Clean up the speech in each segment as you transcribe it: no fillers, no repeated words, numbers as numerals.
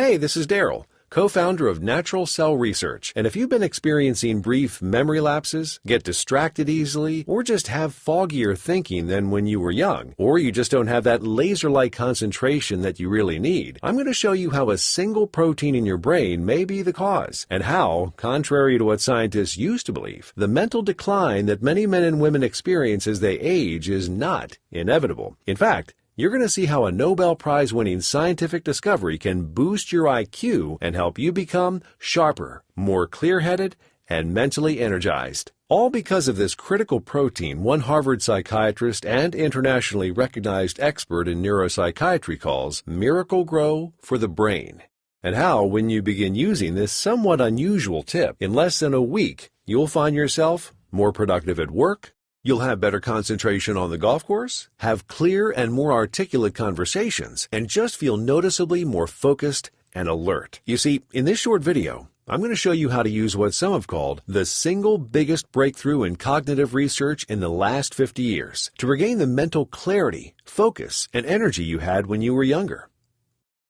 Hey, this is Daryl, co-founder of Natural Cell Research, and if you've been experiencing brief memory lapses, get distracted easily, or just have foggier thinking than when you were young, or you just don't have that laser-like concentration that you really need, I'm going to show you how a single protein in your brain may be the cause, and how, contrary to what scientists used to believe, the mental decline that many men and women experience as they age is not inevitable. In fact, you're going to see how a Nobel Prize-winning scientific discovery can boost your IQ and help you become sharper, more clear-headed, and mentally energized. All because of this critical protein one Harvard psychiatrist and internationally recognized expert in neuropsychiatry calls Miracle-Gro for the brain. And how, when you begin using this somewhat unusual tip, in less than a week, you'll find yourself more productive at work, you'll have better concentration on the golf course, have clear and more articulate conversations, and just feel noticeably more focused and alert. You see, in this short video, I'm going to show you how to use what some have called the single biggest breakthrough in cognitive research in the last 50 years to regain the mental clarity, focus, and energy you had when you were younger.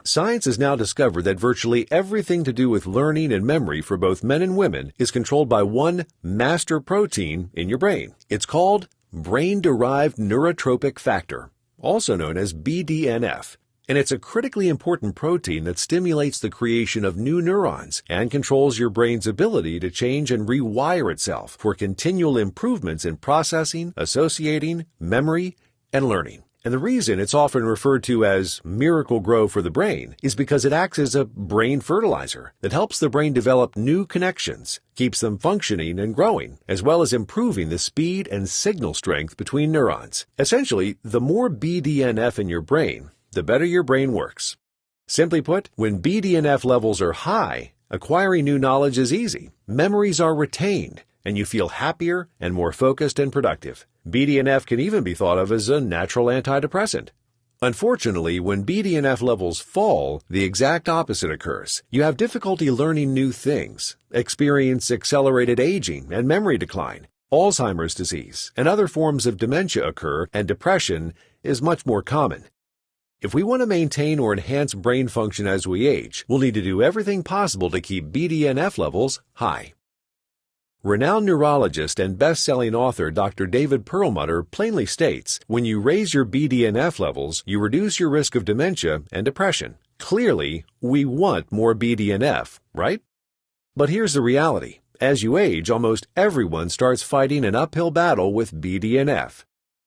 Science has now discovered that virtually everything to do with learning and memory for both men and women is controlled by one master protein in your brain. It's called brain-derived neurotrophic factor, also known as BDNF, and it's a critically important protein that stimulates the creation of new neurons and controls your brain's ability to change and rewire itself for continual improvements in processing, associating, memory, and learning. And the reason it's often referred to as Miracle-Gro for the brain is because it acts as a brain fertilizer that helps the brain develop new connections, keeps them functioning and growing, as well as improving the speed and signal strength between neurons. Essentially, the more BDNF in your brain, the better your brain works. Simply put, when BDNF levels are high, acquiring new knowledge is easy, memories are retained, and you feel happier and more focused and productive. BDNF can even be thought of as a natural antidepressant. Unfortunately, when BDNF levels fall, the exact opposite occurs. You have difficulty learning new things, experience accelerated aging and memory decline. Alzheimer's disease and other forms of dementia occur, and depression is much more common. If we want to maintain or enhance brain function as we age, we'll need to do everything possible to keep BDNF levels high. Renowned neurologist and best-selling author Dr. David Perlmutter plainly states, when you raise your BDNF levels, you reduce your risk of dementia and depression. Clearly, we want more BDNF, right? But here's the reality. As you age, almost everyone starts fighting an uphill battle with BDNF.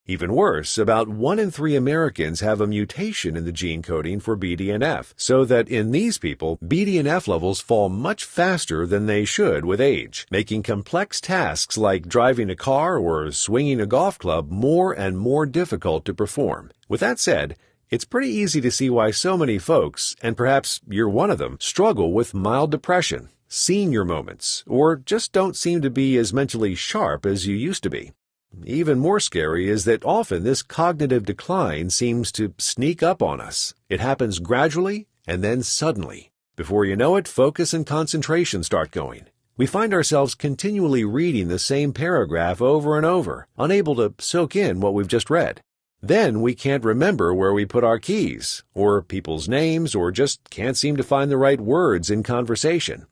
Even worse, about 1 in 3 Americans have a mutation in the gene coding for BDNF, so that in these people, BDNF levels fall much faster than they should with age, making complex tasks like driving a car or swinging a golf club more and more difficult to perform. With that said, it's pretty easy to see why so many folks, and perhaps you're one of them, struggle with mild depression, senior moments, or just don't seem to be as mentally sharp as you used to be. Even more scary is that often this cognitive decline seems to sneak up on us. It happens gradually and then suddenly. Before you know it, focus and concentration start going. We find ourselves continually reading the same paragraph over and over, unable to soak in what we've just read. Then we can't remember where we put our keys, or people's names, or just can't seem to find the right words in conversation.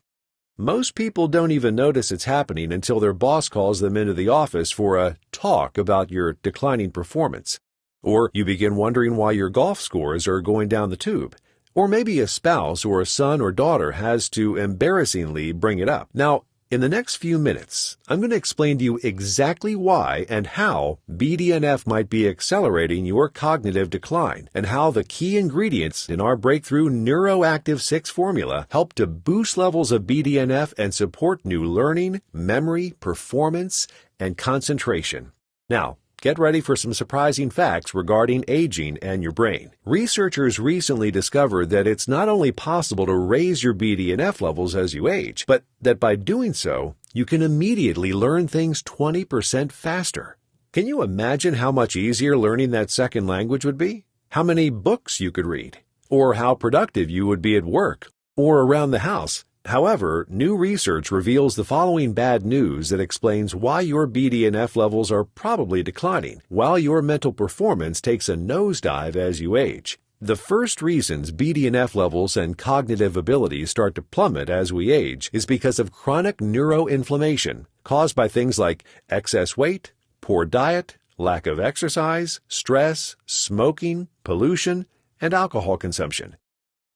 Most people don't even notice it's happening until their boss calls them into the office for a talk about your declining performance. Or you begin wondering why your golf scores are going down the tube. Or maybe a spouse or a son or daughter has to embarrassingly bring it up. Now, in the next few minutes, I'm going to explain to you exactly why and how BDNF might be accelerating your cognitive decline, and how the key ingredients in our breakthrough NeuroActiv 6 formula help to boost levels of BDNF and support new learning, memory, performance, and concentration. Now, get ready for some surprising facts regarding aging and your brain. Researchers recently discovered that it's not only possible to raise your BDNF levels as you age, but that by doing so, you can immediately learn things 20% faster. Can you imagine how much easier learning that second language would be? How many books you could read? Or how productive you would be at work or around the house? However, new research reveals the following bad news that explains why your BDNF levels are probably declining, while your mental performance takes a nosedive as you age. The first reasons BDNF levels and cognitive abilities start to plummet as we age is because of chronic neuroinflammation caused by things like excess weight, poor diet, lack of exercise, stress, smoking, pollution, and alcohol consumption.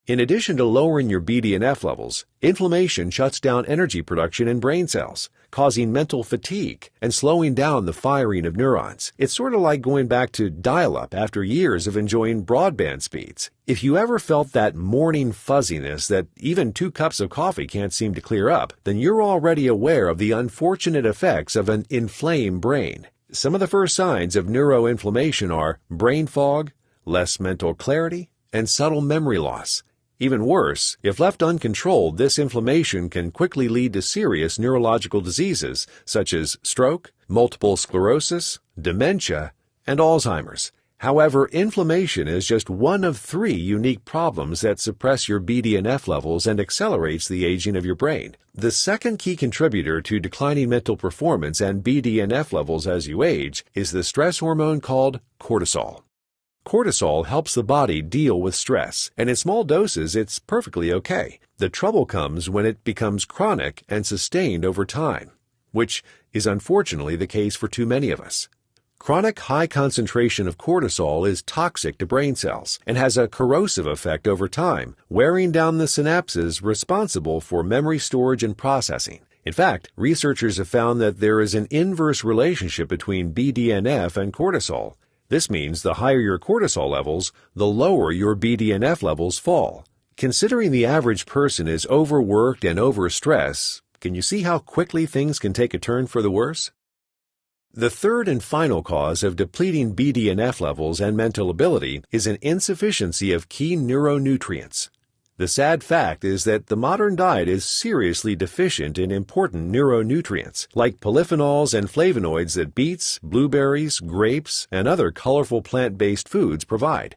In addition to lowering your BDNF levels, inflammation shuts down energy production in brain cells, causing mental fatigue and slowing down the firing of neurons. It's sort of like going back to dial-up after years of enjoying broadband speeds. If you ever felt that morning fuzziness that even 2 cups of coffee can't seem to clear up, then you're already aware of the unfortunate effects of an inflamed brain. Some of the first signs of neuroinflammation are brain fog, less mental clarity, and subtle memory loss. Even worse, if left uncontrolled, this inflammation can quickly lead to serious neurological diseases such as stroke, multiple sclerosis, dementia, and Alzheimer's. However, inflammation is just one of 3 unique problems that suppress your BDNF levels and accelerates the aging of your brain. The second key contributor to declining mental performance and BDNF levels as you age is the stress hormone called cortisol. Cortisol helps the body deal with stress, and in small doses it's perfectly okay. The trouble comes when it becomes chronic and sustained over time, which is unfortunately the case for too many of us. Chronic high concentration of cortisol is toxic to brain cells and has a corrosive effect over time, wearing down the synapses responsible for memory storage and processing. In fact, researchers have found that there is an inverse relationship between BDNF and cortisol. This means the higher your cortisol levels, the lower your BDNF levels fall. Considering the average person is overworked and overstressed, can you see how quickly things can take a turn for the worse? The third and final cause of depleting BDNF levels and mental ability is an insufficiency of key neuronutrients. The sad fact is that the modern diet is seriously deficient in important neuronutrients, like polyphenols and flavonoids that beets, blueberries, grapes, and other colorful plant-based foods provide.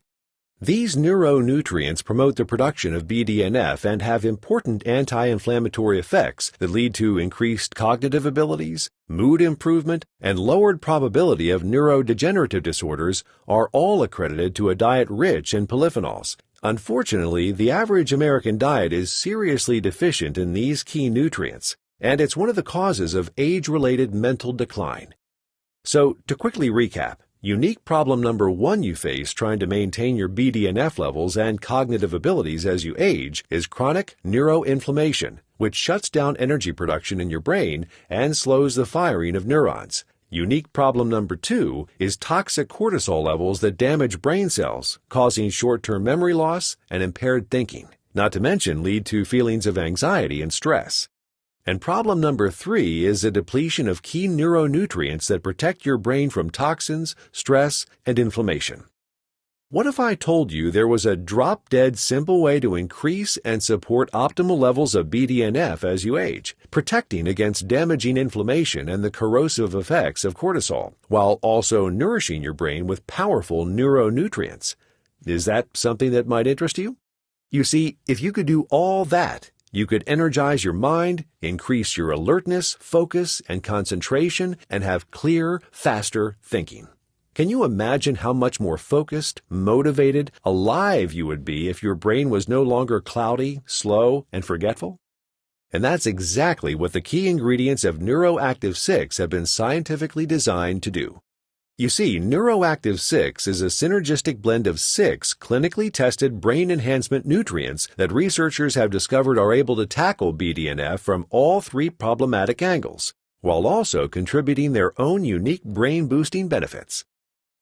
These neuronutrients promote the production of BDNF and have important anti-inflammatory effects that lead to increased cognitive abilities, mood improvement, and lowered probability of neurodegenerative disorders are all accredited to a diet rich in polyphenols. Unfortunately, the average American diet is seriously deficient in these key nutrients, and it's one of the causes of age-related mental decline. So, to quickly recap, unique problem number 1 you face trying to maintain your BDNF levels and cognitive abilities as you age is chronic neuroinflammation, which shuts down energy production in your brain and slows the firing of neurons. Unique problem number 2 is toxic cortisol levels that damage brain cells, causing short-term memory loss and impaired thinking, not to mention lead to feelings of anxiety and stress. And problem number 3 is a depletion of key neuronutrients that protect your brain from toxins, stress, and inflammation. What if I told you there was a drop-dead simple way to increase and support optimal levels of BDNF as you age, protecting against damaging inflammation and the corrosive effects of cortisol, while also nourishing your brain with powerful neuronutrients? Is that something that might interest you? You see, if you could do all that, you could energize your mind, increase your alertness, focus, and concentration, and have clear, faster thinking. Can you imagine how much more focused, motivated, alive you would be if your brain was no longer cloudy, slow, and forgetful? And that's exactly what the key ingredients of NeuroActiv 6 have been scientifically designed to do. You see, NeuroActiv 6 is a synergistic blend of 6 clinically tested brain enhancement nutrients that researchers have discovered are able to tackle BDNF from all 3 problematic angles, while also contributing their own unique brain-boosting benefits.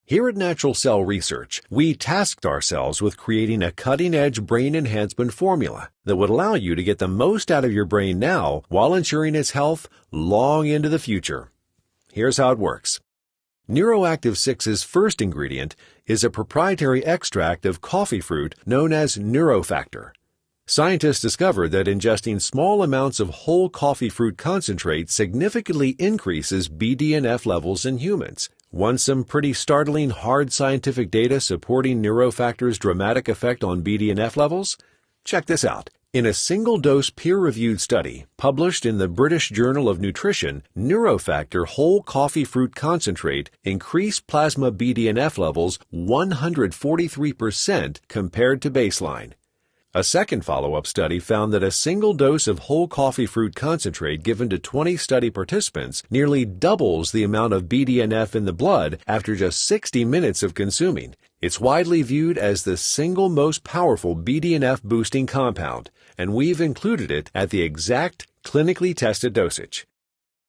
Here at Natural Cell Research, we tasked ourselves with creating a cutting-edge brain enhancement formula that would allow you to get the most out of your brain now while ensuring its health long into the future. Here's how it works. NeuroActiv 6's first ingredient is a proprietary extract of coffee fruit known as neurofactor. Scientists discovered that ingesting small amounts of whole coffee fruit concentrate significantly increases BDNF levels in humans. Want some pretty startling hard scientific data supporting neurofactor's dramatic effect on BDNF levels? Check this out. In a single-dose peer-reviewed study published in the British Journal of Nutrition, NeuroFactor whole coffee fruit concentrate increased plasma BDNF levels 143% compared to baseline. A second follow-up study found that a single dose of whole coffee fruit concentrate given to 20 study participants nearly doubles the amount of BDNF in the blood after just 60 minutes of consuming. It's widely viewed as the single most powerful BDNF boosting compound, and we've included it at the exact clinically tested dosage.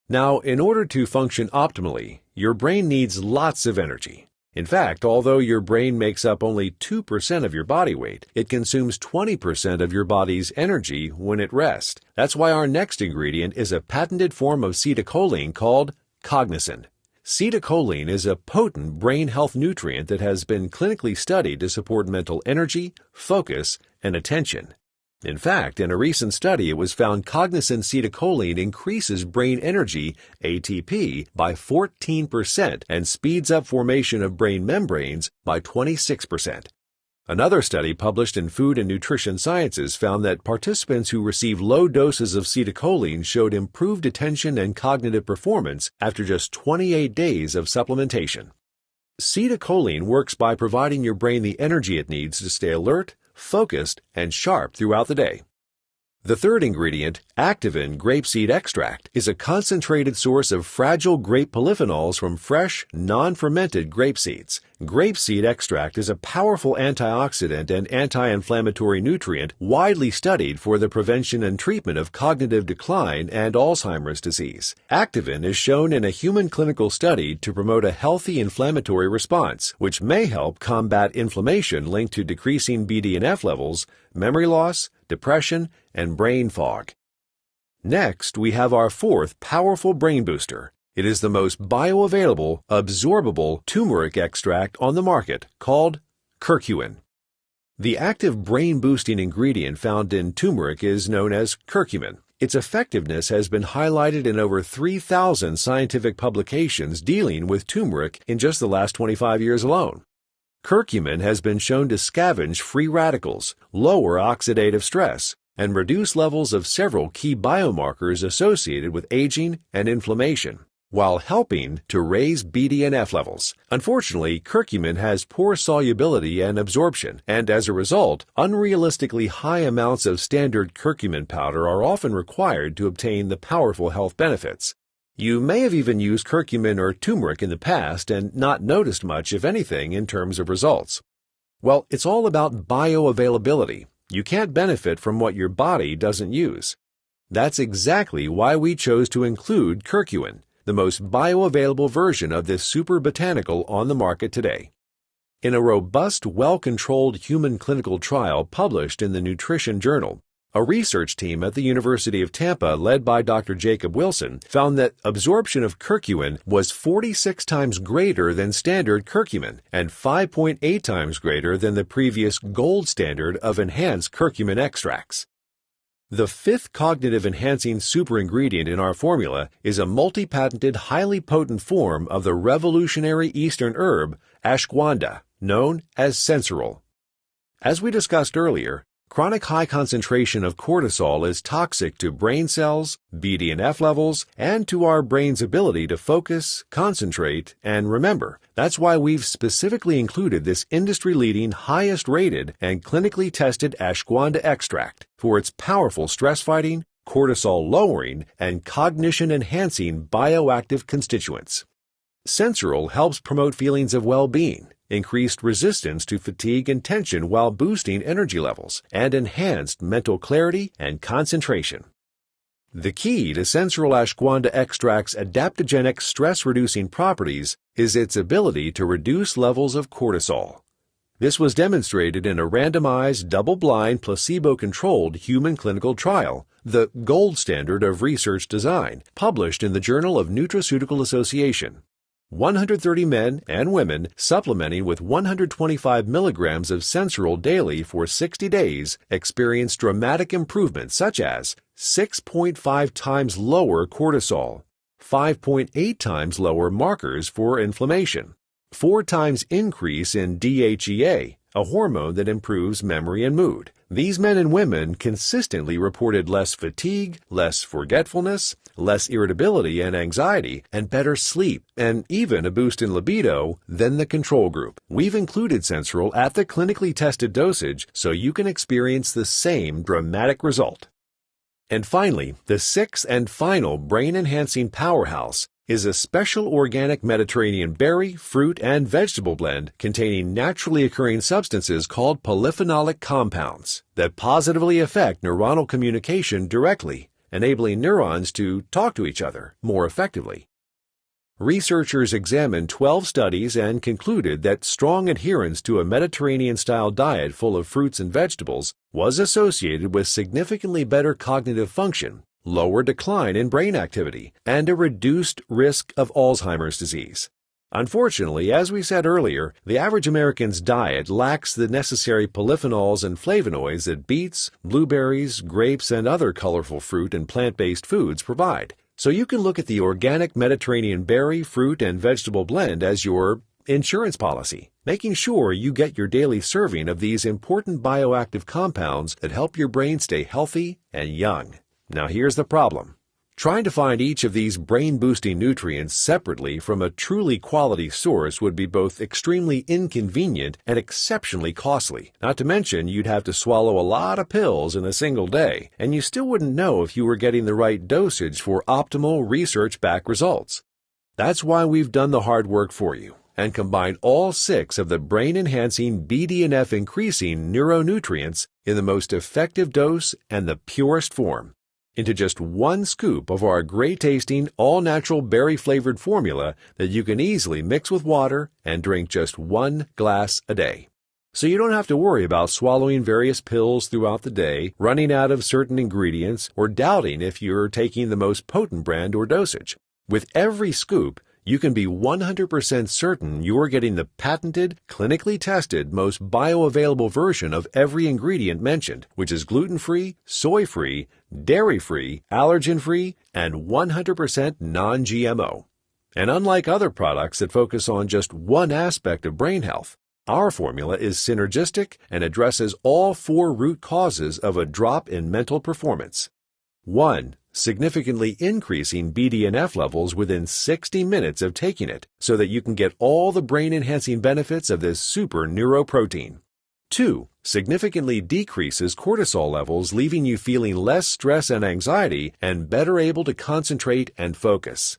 Now, in order to function optimally, your brain needs lots of energy. In fact, although your brain makes up only 2% of your body weight, it consumes 20% of your body's energy when at rest. That's why our next ingredient is a patented form of acetylcholine called cognizin. Acetylcholine is a potent brain health nutrient that has been clinically studied to support mental energy, focus, and attention. In fact, in a recent study, it was found cognizin acetylcholine increases brain energy, ATP, by 14% and speeds up formation of brain membranes by 26%. Another study published in Food and Nutrition Sciences found that participants who received low doses of acetylcholine showed improved attention and cognitive performance after just 28 days of supplementation. Acetylcholine works by providing your brain the energy it needs to stay alert, focused, and sharp throughout the day. The third ingredient, Activin grapeseed extract, is a concentrated source of fragile grape polyphenols from fresh, non-fermented grape seeds. Grapeseed extract is a powerful antioxidant and anti-inflammatory nutrient widely studied for the prevention and treatment of cognitive decline and Alzheimer's disease. Activin is shown in a human clinical study to promote a healthy inflammatory response, which may help combat inflammation linked to decreasing BDNF levels, memory loss, depression, and brain fog. Next, we have our fourth powerful brain booster. It is the most bioavailable, absorbable turmeric extract on the market, called curcumin. The active brain-boosting ingredient found in turmeric is known as curcumin. Its effectiveness has been highlighted in over 3,000 scientific publications dealing with turmeric in just the last 25 years alone. Curcumin has been shown to scavenge free radicals, lower oxidative stress, and reduce levels of several key biomarkers associated with aging and inflammation, while helping to raise BDNF levels. Unfortunately, curcumin has poor solubility and absorption, and as a result, unrealistically high amounts of standard curcumin powder are often required to obtain the powerful health benefits. You may have even used curcumin or turmeric in the past and not noticed much, if anything, in terms of results. Well, it's all about bioavailability. You can't benefit from what your body doesn't use. That's exactly why we chose to include curcumin, the most bioavailable version of this super botanical on the market today. In a robust, well-controlled human clinical trial published in the Nutrition Journal, a research team at the University of Tampa led by Dr. Jacob Wilson found that absorption of curcumin was 46 times greater than standard curcumin and 5.8 times greater than the previous gold standard of enhanced curcumin extracts. The fifth cognitive-enhancing super ingredient in our formula is a multi-patented, highly potent form of the revolutionary Eastern herb ashwagandha, known as sensoril. As we discussed earlier, chronic high concentration of cortisol is toxic to brain cells, BDNF levels, and to our brain's ability to focus, concentrate, and remember. That's why we've specifically included this industry-leading, highest-rated, and clinically tested ashwagandha extract for its powerful stress-fighting, cortisol-lowering, and cognition-enhancing bioactive constituents. Sensoril helps promote feelings of well-being, increased resistance to fatigue and tension while boosting energy levels, and enhanced mental clarity and concentration. The key to sensoril ashwagandha extract's adaptogenic stress-reducing properties is its ability to reduce levels of cortisol. This was demonstrated in a randomized, double-blind, placebo-controlled human clinical trial, the gold standard of research design, published in the Journal of Nutraceutical Association. 130 men and women supplementing with 125 milligrams of sensoril daily for 60 days experienced dramatic improvements such as 6.5 times lower cortisol, 5.8 times lower markers for inflammation, 4 times increase in DHEA, a hormone that improves memory and mood, These men and women consistently reported less fatigue, less forgetfulness, less irritability and anxiety, and better sleep, and even a boost in libido than the control group. We've included Sensoril at the clinically tested dosage so you can experience the same dramatic result. And finally, the sixth and final brain-enhancing powerhouse is a special organic Mediterranean berry, fruit, and vegetable blend containing naturally occurring substances called polyphenolic compounds that positively affect neuronal communication directly, enabling neurons to talk to each other more effectively. Researchers examined 12 studies and concluded that strong adherence to a Mediterranean-style diet full of fruits and vegetables was associated with significantly better cognitive function, lower decline in brain activity, and a reduced risk of Alzheimer's disease. Unfortunately, as we said earlier, the average American's diet lacks the necessary polyphenols and flavonoids that beets, blueberries, grapes, and other colorful fruit and plant-based foods provide. So you can look at the organic Mediterranean berry, fruit, and vegetable blend as your insurance policy, making sure you get your daily serving of these important bioactive compounds that help your brain stay healthy and young. Now here's the problem. Trying to find each of these brain-boosting nutrients separately from a truly quality source would be both extremely inconvenient and exceptionally costly. Not to mention, you'd have to swallow a lot of pills in a single day, and you still wouldn't know if you were getting the right dosage for optimal research-backed results. That's why we've done the hard work for you and combined all 6 of the brain-enhancing BDNF-increasing neuronutrients in the most effective dose and the purest form into just 1 scoop of our great-tasting, all-natural berry-flavored formula that you can easily mix with water and drink just 1 glass a day. So you don't have to worry about swallowing various pills throughout the day, running out of certain ingredients, or doubting if you're taking the most potent brand or dosage. With every scoop, you can be 100% certain you're getting the patented, clinically tested, most bioavailable version of every ingredient mentioned, which is gluten-free, soy-free, dairy-free, allergen-free, and 100% non-GMO. And unlike other products that focus on just one aspect of brain health, our formula is synergistic and addresses all 4 root causes of a drop in mental performance. 1. Significantly increasing BDNF levels within 60 minutes of taking it so that you can get all the brain-enhancing benefits of this super neuroprotein. 2. Significantly decreases cortisol levels, leaving you feeling less stress and anxiety and better able to concentrate and focus.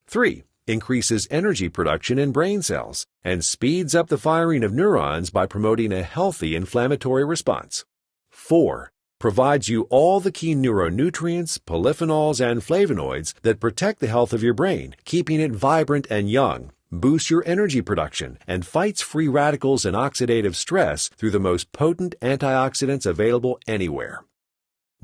3. Increases energy production in brain cells and speeds up the firing of neurons by promoting a healthy inflammatory response. 4. Provides you all the key neuronutrients, polyphenols, and flavonoids that protect the health of your brain, keeping it vibrant and young, boosts your energy production, and fights free radicals and oxidative stress through the most potent antioxidants available anywhere.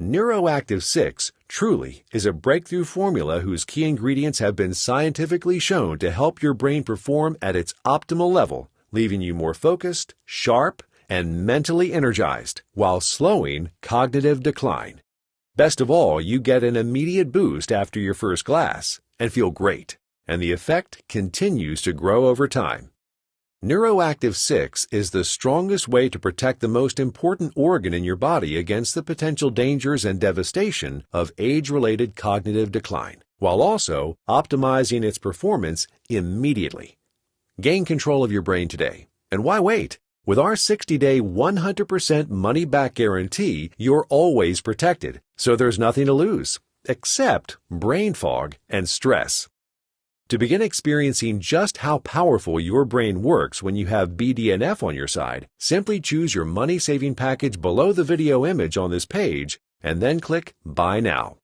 NeuroActiv 6 truly is a breakthrough formula whose key ingredients have been scientifically shown to help your brain perform at its optimal level, leaving you more focused, sharp, and mentally energized while slowing cognitive decline. Best of all, you get an immediate boost after your first glass and feel great, and the effect continues to grow over time. NeuroActiv 6 is the strongest way to protect the most important organ in your body against the potential dangers and devastation of age-related cognitive decline, while also optimizing its performance immediately. Gain control of your brain today. And why wait? With our 60-day 100% money-back guarantee, you're always protected, so there's nothing to lose, except brain fog and stress. To begin experiencing just how powerful your brain works when you have BDNF on your side, simply choose your money-saving package below the video image on this page and then click Buy Now.